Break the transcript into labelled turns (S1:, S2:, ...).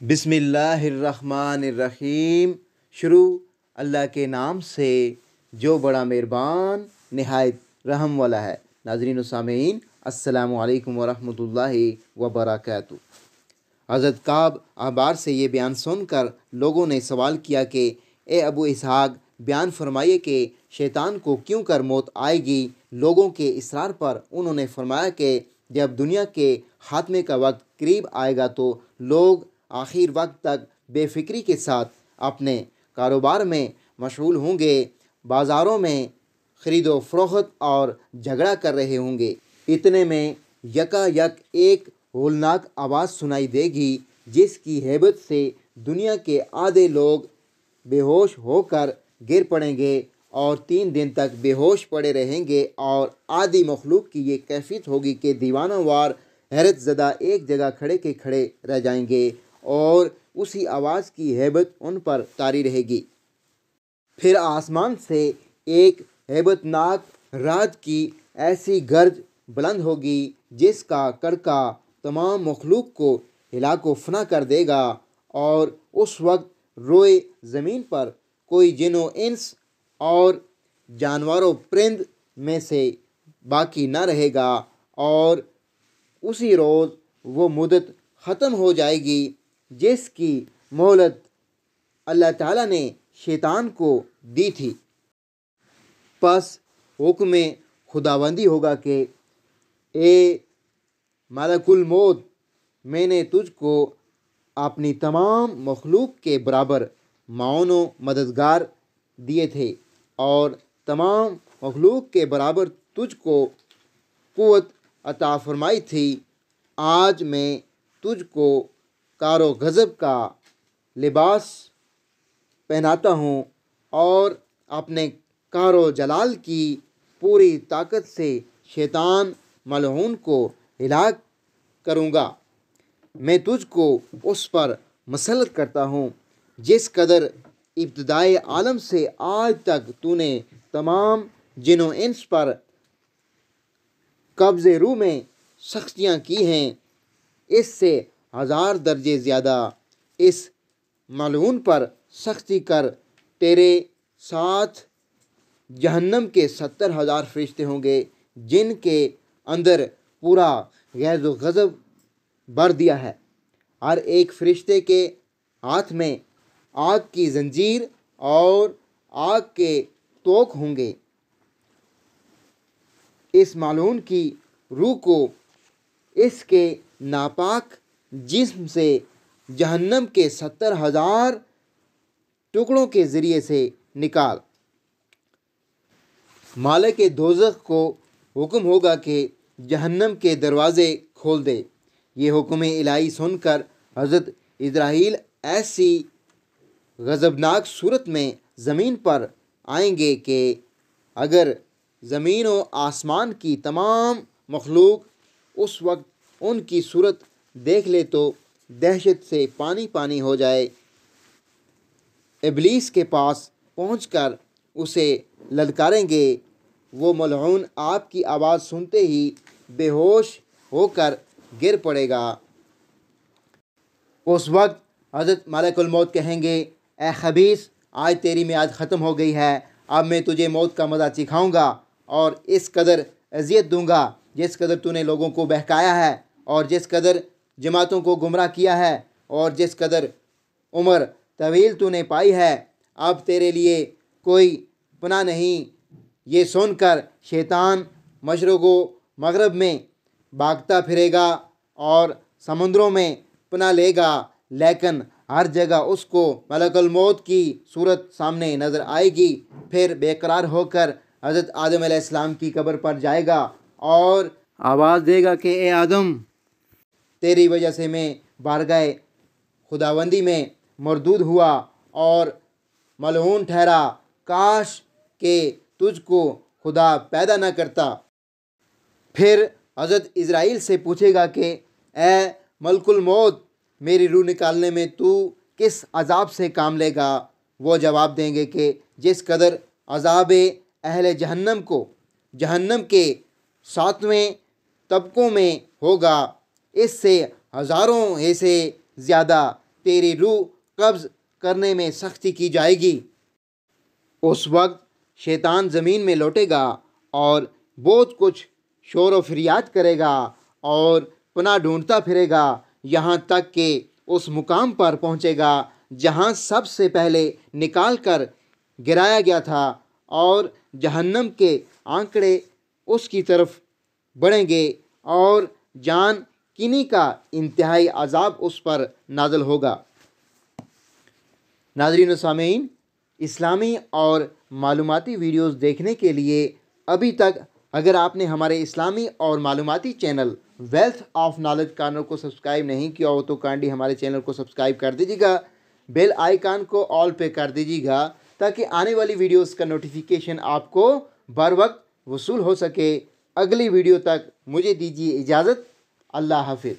S1: बिस्मिल्लाहिर्रहमानिर्रहीम। शुरू अल्लाह के नाम से जो बड़ा मेहरबान निहायत रहम वाला है। नाज़रीन व सामीन, अस्सलामु अलैकुम वरहमतुल्लाहि वबरकातुहू। हज़रत काब अहबार से ये बयान सुनकर लोगों ने सवाल किया कि ए अबू इसहाक़, बयान फरमाइए कि शैतान को क्यों कर मौत आएगी। लोगों के इसरार पर उन्होंने फरमाया कि जब दुनिया के खात्मे का वक्त करीब आएगा तो लोग आखिर वक्त तक बेफिक्री के साथ अपने कारोबार में मशगूल होंगे, बाज़ारों में ख़रीदो फ़रोख्त और झगड़ा कर रहे होंगे। इतने में यकायक एक होलनाक आवाज़ सुनाई देगी जिसकी हैबत से दुनिया के आधे लोग बेहोश होकर गिर पड़ेंगे और 3 दिन तक बेहोश पड़े रहेंगे और आधी मखलूक की ये कैफियत होगी कि दीवानावार हैरत ज़दा एक जगह खड़े के खड़े रह जाएंगे और उसी आवाज़ की हैबत उन पर तारी रहेगी। फिर आसमान से एक हैबतनाक रात की ऐसी गर्ज बुलंद होगी जिसका कड़का तमाम मखलूक को हिलाको फना कर देगा और उस वक्त रोए ज़मीन पर कोई जिनो इंस और जानवरों परिंद में से बाकी न रहेगा और उसी रोज़ वो मुद्दत ख़त्म हो जाएगी जिसकी मोहलत अल्लाह ताला ने शैतान को दी थी। बस हुक्म खुदाबंदी होगा कि ए मलकुल मौत, मैंने तुझको अपनी तमाम मखलूक के बराबर माओनो मददगार दिए थे और तमाम मखलूक के बराबर तुझको क़ुव्वत अता फरमाई थी। आज मैं तुझको कारो गज़ब का लिबास पहनाता हूँ और अपने कारो जलाल की पूरी ताकत से शैतान मलऊन को हिलाक करूँगा। मैं तुझको उस पर मसल्लत करता हूँ जिस कदर इब्तिदाए आलम से आज तक तूने तमाम जिनो इंस पर कब्ज़े रूह में सख्तियाँ की हैं, इससे 1000 दर्जे ज़्यादा इस मलऊन पर सख्ती कर। तेरे साथ जहन्नम के 70,000 फरिश्ते होंगे जिनके अंदर पूरा गैज़ व गज़ब भर दिया है। हर एक फरिश्ते के हाथ में आग की जंजीर और आग के तोक होंगे। इस मालून की रूह को इसके नापाक जिस्म से जहन्नम के 70,000 टुकड़ों के ज़रिए से निकाल। मालिक दोज़ख को हुक्म होगा कि जहन्नम के दरवाज़े खोल दे। ये हुक्म इलाही सुनकर हज़रत इज़राइल ऐसी गज़बनाक सूरत में ज़मीन पर आएंगे कि अगर ज़मीन व आसमान की तमाम मखलूक उस वक्त उनकी सूरत देख ले तो दहशत से पानी पानी हो जाए। इब्लीस के पास पहुंचकर उसे ललकारेंगे। वो मलऊन आपकी आवाज़ सुनते ही बेहोश होकर गिर पड़ेगा। उस वक्त हज़रत मलकुल मौत कहेंगे, ए खबीस, आज तेरी मियाद ख़त्म हो गई है। अब मैं तुझे मौत का मज़ा सिखाऊंगा और इस कदर अजियत दूंगा जिस कदर तूने लोगों को बहकाया है और जिस कदर जमातों को गुमराह किया है और जिस कदर उम्र तवील तूने पाई है, अब तेरे लिए कोई पनाह नहीं। ये सुनकर शैतान मशरक़ व मग़रिब में भागता फिरेगा और समुद्रों में पनाह लेगा, लेकिन हर जगह उसको मलकुल मौत की सूरत सामने नज़र आएगी। फिर बेकरार होकर हज़रत आदम अलैहिस्सलाम की कब्र पर जाएगा और आवाज़ देगा कि ए आदम, तेरी वजह से मैं बारगाह खुदाबंदी में मरदूद हुआ और मलऊन ठहरा। काश के तुझको खुदा पैदा न करता। फिर हज़रत इज़राइल से पूछेगा कि ए मलकुल मौत, मेरी रूह निकालने में तू किस अज़ाब से काम लेगा। वो जवाब देंगे कि जिस कदर अज़ाब अहले जहन्नम को जहन्नम के 7वें तबकों में होगा, इससे हज़ारों से ज़्यादा तेरी रूह कब्ज़ करने में सख्ती की जाएगी। उस वक्त शैतान ज़मीन में लौटेगा और बहुत कुछ शोर व फरियाद करेगा और पनाह ढूंढता फिरेगा, यहाँ तक कि उस मुकाम पर पहुँचेगा जहाँ सबसे पहले निकाल कर गिराया गया था, और जहन्नम के आंकड़े उसकी तरफ बढ़ेंगे और जान किन्हीं का इंतहाई अजाब उस पर नाज़िल होगा। नाज़रीन व सामीन, इस्लामी और मालूमाती वीडियोज़ देखने के लिए अभी तक अगर आपने हमारे इस्लामी और मालूमाती channel wealth of knowledge corner को सब्सक्राइब नहीं किया हो तो काइंडली हमारे चैनल को सब्सक्राइब कर दीजिएगा, बेल आइकन को ऑल पे कर दीजिएगा ताकि आने वाली वीडियोस का नोटिफिकेशन आपको बर वक्त वसूल हो सके। अगली वीडियो तक मुझे दीजिए इजाज़त। अल्लाह हाफिज़।